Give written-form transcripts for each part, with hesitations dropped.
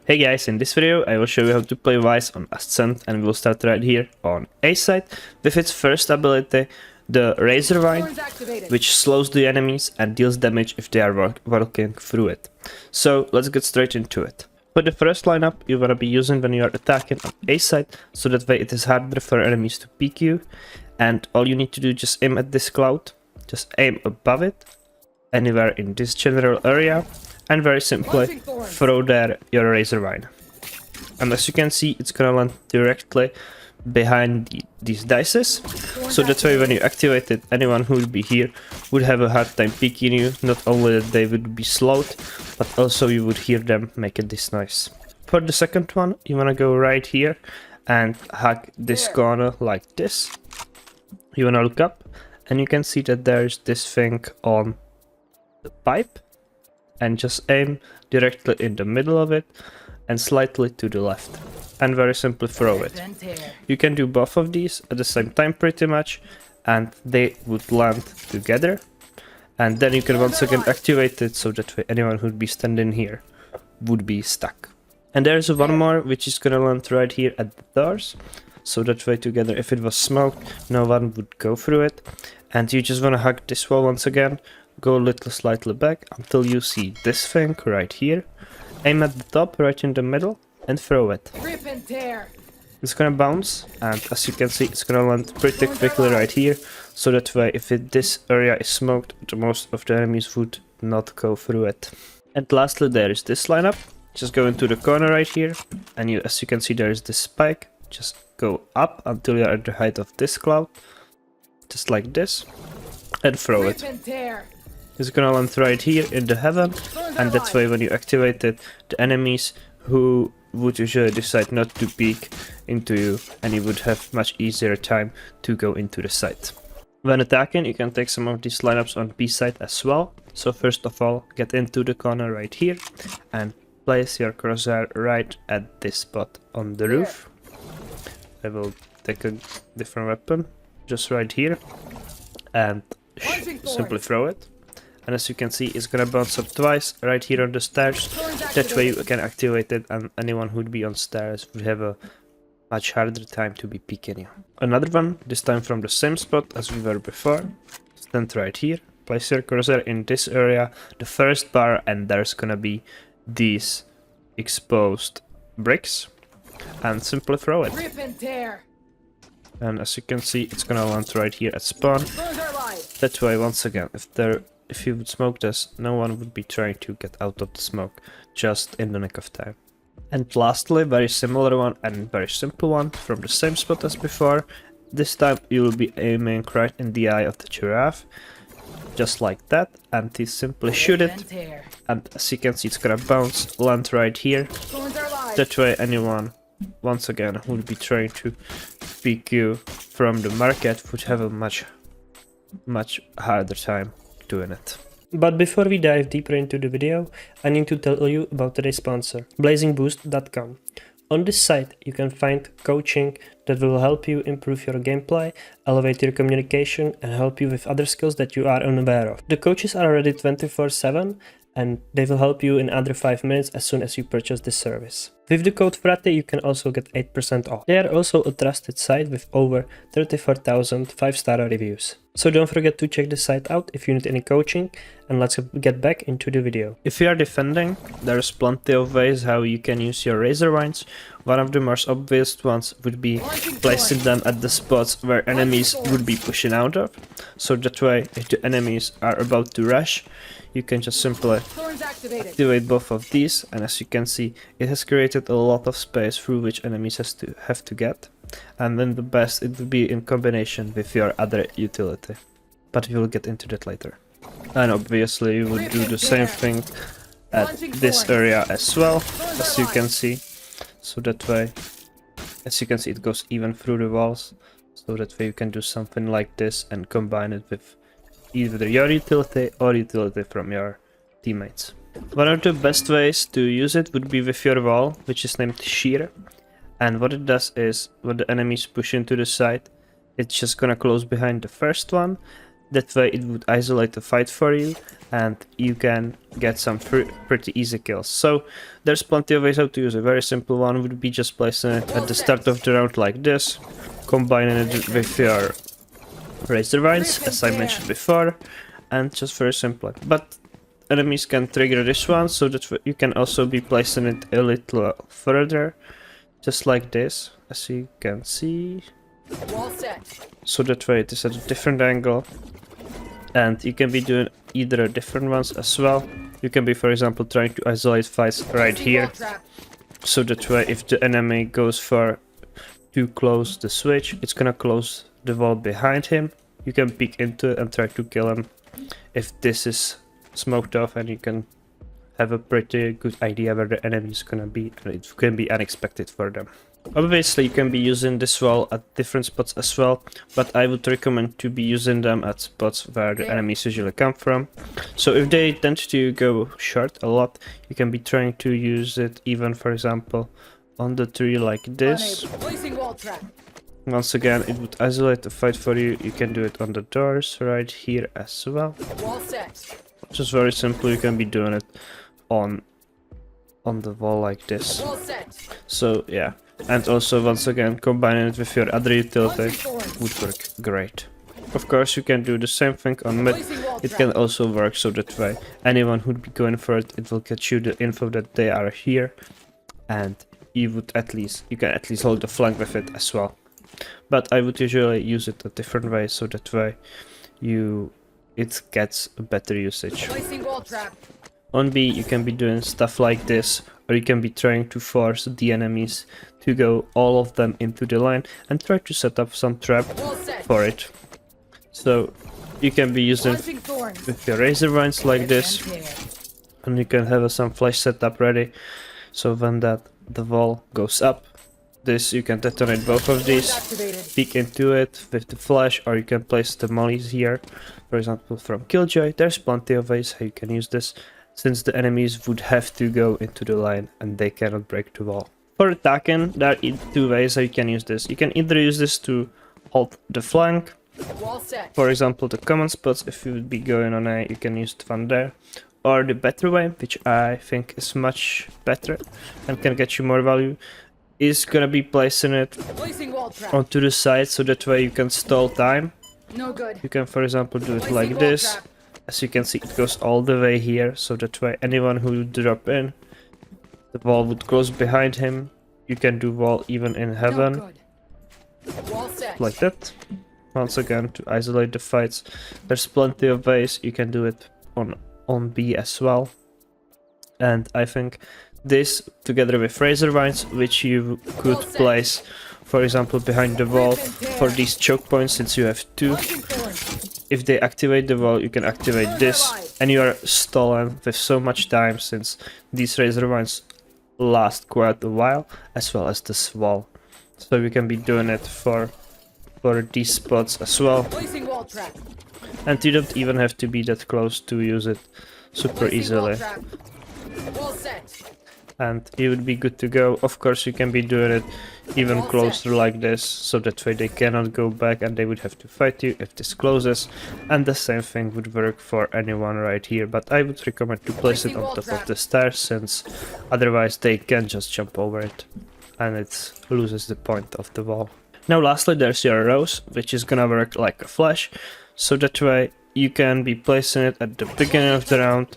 Hey guys, in this video I will show you how to play Vyse on Ascent, and we will start right here on A side with its first ability, the Razorvine, which slows the enemies and deals damage if they are walking through it. So let's get straight into it. For the first lineup you wanna be using when you are attacking on A side, so that way it is harder for enemies to peek you, and all you need to do is just aim at this cloud, just aim above it, anywhere in this general area, and very simply throw there your Razorvine. And as you can see, it's gonna land directly behind these dices, so that way when you activate it, anyone who would be here would have a hard time peeking you. Not only that they would be slowed, but also you would hear them making this noise. For the second one, you wanna go right here and hug this corner like this. You wanna look up and you can see that there's this thing on the pipe, and just aim directly in the middle of it and slightly to the left, and very simply throw it. You can do both of these at the same time pretty much, and they would land together, and then you can once again activate it, so that way anyone who would be standing here would be stuck. And there's one more which is gonna land right here at the doors, so that way together, if it was smoked, no one would go through it. And you just wanna hug this wall once again, go a little slightly back until you see this thing right here, aim at the top right in the middle and throw it. Rip and tear. It's gonna bounce, and as you can see, it's gonna land pretty quickly right here, so that way if this area is smoked, most of the enemies would not go through it. And lastly, there is this lineup. Just go into the corner right here, and as you can see, there is this spike. Just go up until you're at the height of this cloud, just like this, and throw it. Rip and tear. It's gonna land right here in the heaven, and that's why when you activate it, the enemies who would usually decide not to peek into you, and you would have much easier time to go into the site. When attacking, you can take some of these lineups on B side as well. So first of all, get into the corner right here and place your crosshair right at this spot on the roof. I will take a different weapon, just right here, and simply throw it. And as you can see, it's gonna bounce up twice right here on the stairs. That way you can activate it, and anyone who'd be on stairs would have a much harder time to be peeking you. Another one, this time from the same spot as we were before. Stand right here, place your cursor in this area, the first bar, and there's gonna be these exposed bricks, and simply throw it. Rip and tear. And as you can see, it's gonna land right here at spawn. That way, once again, if you would smoke this, no one would be trying to get out of the smoke, just in the nick of time. And lastly, very similar one and very simple one from the same spot as before. This time you will be aiming right in the eye of the giraffe, just like that, and you simply shoot it. And as you can see, it's gonna bounce, land right here. That way anyone, once again, who would be trying to peek you from the market would have a much harder time doing it. But before we dive deeper into the video, I need to tell you about today's sponsor, blazingboost.com. On this site you can find coaching that will help you improve your gameplay, elevate your communication, and help you with other skills that you are unaware of. The coaches are ready 24/7, and they will help you in under 5 minutes as soon as you purchase this service. With the code FRATY you can also get 8% off. They are also a trusted site with over 34,000 5-star reviews. So don't forget to check the site out if you need any coaching, and let's get back into the video. If you are defending, there's plenty of ways how you can use your Razorvines. One of the most obvious ones would be placing them at the spots where enemies would be pushing out of. So that way, if the enemies are about to rush, you can just simply activate both of these, and as you can see, it has created a lot of space through which enemies have to get. And then the best, it would be in combination with your other utility, but we will get into that later. And obviously you would do the same thing at this area as well, as you can see. So that way, as you can see, it goes even through the walls, so that way you can do something like this and combine it with either your utility or utility from your teammates. One of the best ways to use it would be with your wall, which is named Shear. And what it does is, when the enemies push into the side, it's just gonna close behind the first one. That way it would isolate the fight for you, and you can get some pretty easy kills. So there's plenty of ways how to use it. A very simple one would be just placing it at the start of the round like this, combining it with your Razorvines, as I mentioned before, and just very simple. But enemies can trigger this one, so that you can also be placing it a little further, just like this, as you can see. So that way it is at a different angle, and you can be doing either different ones as well. You can be, for example, trying to isolate fights right here, so that way if the enemy goes for too close the switch, it's gonna close the wall behind him. You can peek into it and try to kill him if this is smoked off, and you can have a pretty good idea where the enemy is gonna be, and it can be unexpected for them. Obviously you can be using this wall at different spots as well, but I would recommend to be using them at spots where the enemies usually come from. So if they tend to go short a lot, you can be trying to use it even, for example, on the tree like this. Once again, it would isolate the fight for you. You can do it on the doors right here as well. Just very simple, you can be doing it on the wall like this. So yeah, and also once again combining it with your other utility would work great. Of course you can do the same thing on mid. It can also work so that way anyone who'd be going for it, it will get you the info that they are here, and you can at least hold the flank with it as well. But I would usually use it a different way, so that way it gets a better usage. On B you can be doing stuff like this, or you can be trying to force the enemies to go all of them into the line and try to set up some trap for it. So you can be using with your Razorvines like this, and you can have some flash setup ready, so when the wall goes up, you can detonate both of these, peek into it with the flash, or you can place the mollies here, for example from Killjoy. There's plenty of ways how you can use this, since the enemies would have to go into the line and they cannot break the wall. For attacking, there are two ways how you can use this. You can either use this to hold the flank, for example the common spots. If you would be going on A, you can use the one there. Or the better way, which I think is much better and can get you more value, is gonna be placing it onto the side, so that way you can stall time. You can, for example, do it like this. As you can see, it goes all the way here, so that way anyone who would drop in, the wall would close behind him. You can do wall even in heaven, like that. Once again, to isolate the fights. There's plenty of ways. You can do it on B as well. And I think this, together with Razorvines, which you could place, for example, behind the wall for these choke points, since you have two. If they activate the wall, you can activate this, and you are stalling with so much time, since these Razorvines last quite a while, as well as this wall. So you can be doing it for these spots as well. And you don't even have to be that close to use it super easily. And you would be good to go. Of course you can be doing it even closer like this, so that way they cannot go back and they would have to fight you if this closes. And the same thing would work for anyone right here, but I would recommend to place it on top of the stairs, since otherwise they can just jump over it and it loses the point of the wall. Now lastly, there's your rose, which is gonna work like a flash, so that way you can be placing it at the beginning of the round,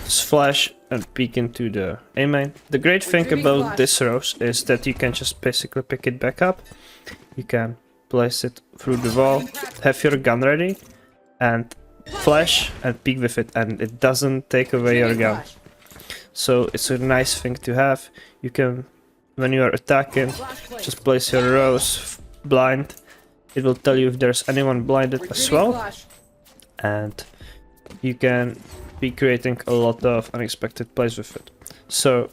flash and peek into the A main. The great thing about this rose is that you can just basically pick it back up. You can place it through the wall, have your gun ready, and flash and peek with it, and it doesn't take away your gun. So it's a nice thing to have. You can, when you are attacking, just place your rose blind. It will tell you if there's anyone blinded as well. And you can be creating a lot of unexpected plays with it. So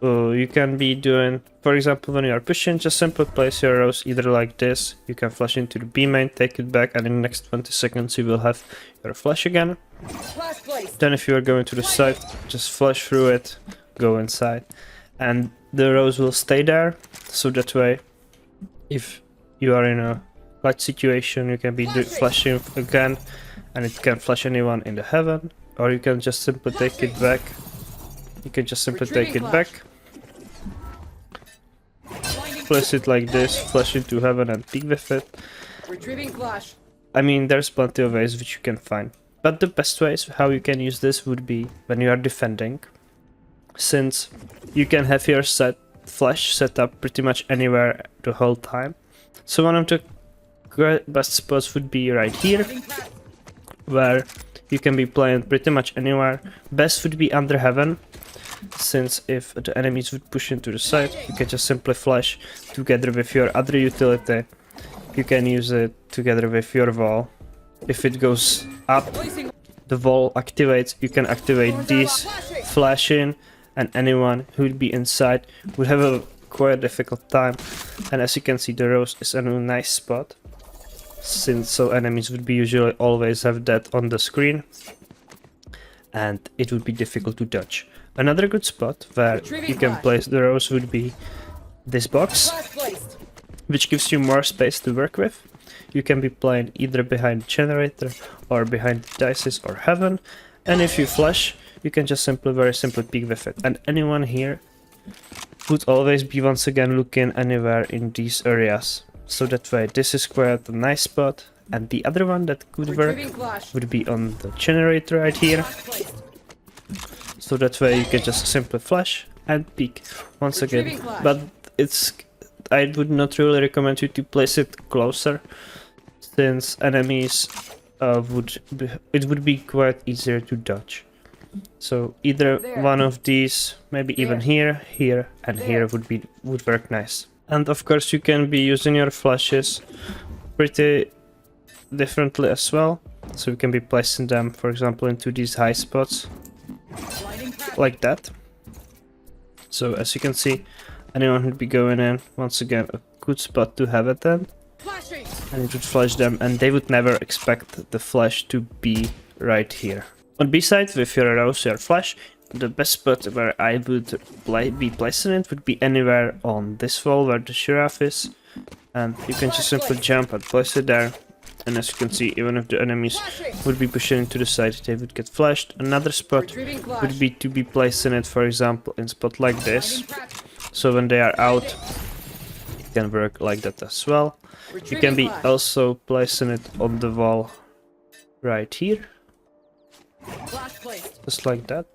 you can be doing, for example, when you are pushing, just simply place your rose either like this. You can flash into the B main, take it back, and in the next 20 seconds you will have your flash again. Then if you are going to the side, just flash through it, go inside, and the rose will stay there. So that way, if you are in a clutch situation, you can be flashing again, and it can flash anyone in the heaven, or you can just simply take it back. You can just simply take it back, place it like this, flash into heaven and peek with it. Retrieving flash. I mean, there's plenty of ways which you can find, but the best ways how you can use this would be when you are defending, since you can have your flash set up pretty much anywhere the whole time. So one of the best spots would be right here, where you can be playing pretty much anywhere. Best would be under heaven, since if the enemies would push into the side, you can just simply flash together with your other utility. You can use it together with your wall. If it goes up, the wall activates, you can activate these flashing, and anyone who would be inside would have a quite difficult time. And as you can see, the rose is a nice spot, since so enemies would be usually always have that on the screen, and it would be difficult to dodge. Another good spot where you can place the rose would be this box, which gives you more space to work with. You can be playing either behind the generator or behind the dices or heaven, and if you flash, you can just very simply peek with it. And anyone here would always be once again looking anywhere in these areas. So that way this is quite a nice spot. And the other one that could work would be on the generator right here. So that way you can just simply flash and peek once again. But I would not really recommend you to place it closer, since enemies it would be quite easier to dodge. So either one of these, maybe even here, here, and here would work nice. And of course you can be using your flashes pretty differently as well. So you can be placing them, for example, into these high spots, like that. So as you can see, anyone would be going in, once again, a good spot to have it in. And it would flash them, and they would never expect the flash to be right here. On B side, with your rose, your flash, the best spot where I would be placing it would be anywhere on this wall where the giraffe is. And you can just simply jump and place it there. And as you can see, even if the enemies would be pushing into the side, they would get flashed. Another spot would be to be placing it, for example, in a spot like this. So when they are out, it can work like that as well. You can be also placing it on the wall right here. Just like that.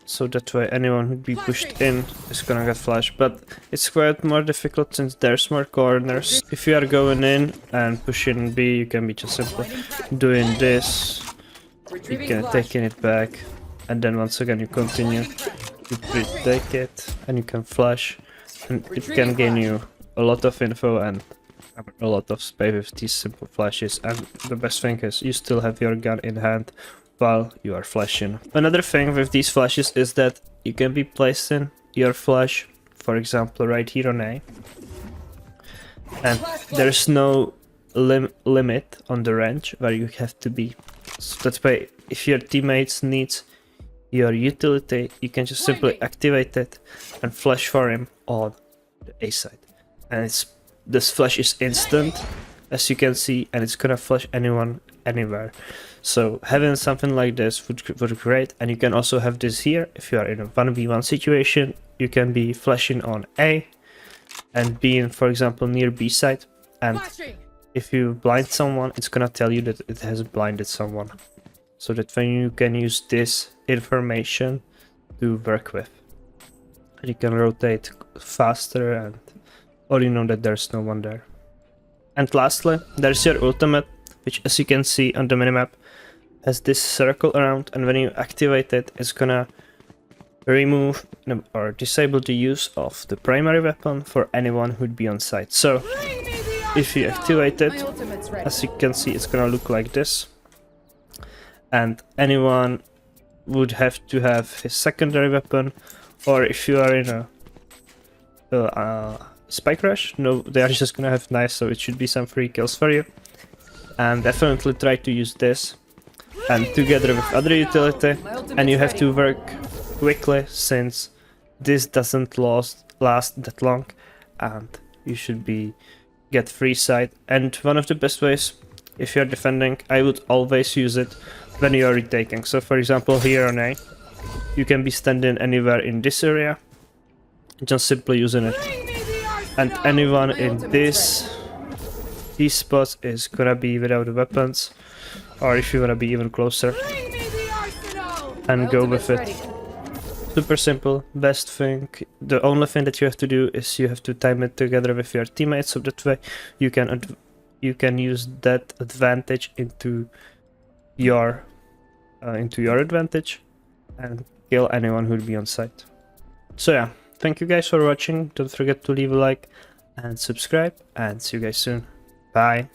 So that way anyone who'd be pushed in is gonna get flashed. But it's quite more difficult since there's more corners. If you are going in and pushing B, you can be just simply doing this. You can taking it back, and then once again you continue. You take it and you can flash, and it can gain you a lot of info and a lot of space with these simple flashes. And the best thing is you still have your gun in hand while you are flashing. Another thing with these flashes is that you can be placing your flash, for example, right here on A, and there's no limit on the range where you have to be. So that's why if your teammates needs your utility, you can just simply activate it and flash for him on the A side. And this flash is instant, as you can see, and it's gonna flash anyone anywhere. So having something like this would be great. And you can also have this here if you are in a 1v1 situation. You can be flashing on A and being, for example, near B side, and if you blind someone, it's gonna tell you that it has blinded someone, so that when you can use this information to work with, and you can rotate faster, and or you know that there's no one there. And lastly, there's your ultimate, which, as you can see on the minimap, has this circle around, and when you activate it, it's gonna remove or disable the use of the primary weapon for anyone who'd be on site. So if you activate it, as you can see, it's gonna look like this, and anyone would have to have his secondary weapon, or if you are in a spike rush, no, they are just gonna have knives, so it should be some free kills for you. And definitely try to use this and together with other utility, and you have to work quickly since this doesn't last that long, and you should be get free sight. And one of the best ways, if you're defending, I would always use it when you are retaking. So for example, here on A, you can be standing anywhere in this area, just simply using it. And anyone in these spots is gonna be without weapons, or if you wanna be even closer, and go with it. Super simple, best thing. The only thing that you have to do is you have to time it together with your teammates, so that way you can use that advantage into your advantage and kill anyone who'll be on site. So yeah, thank you guys for watching. Don't forget to leave a like and subscribe, and see you guys soon. Bye.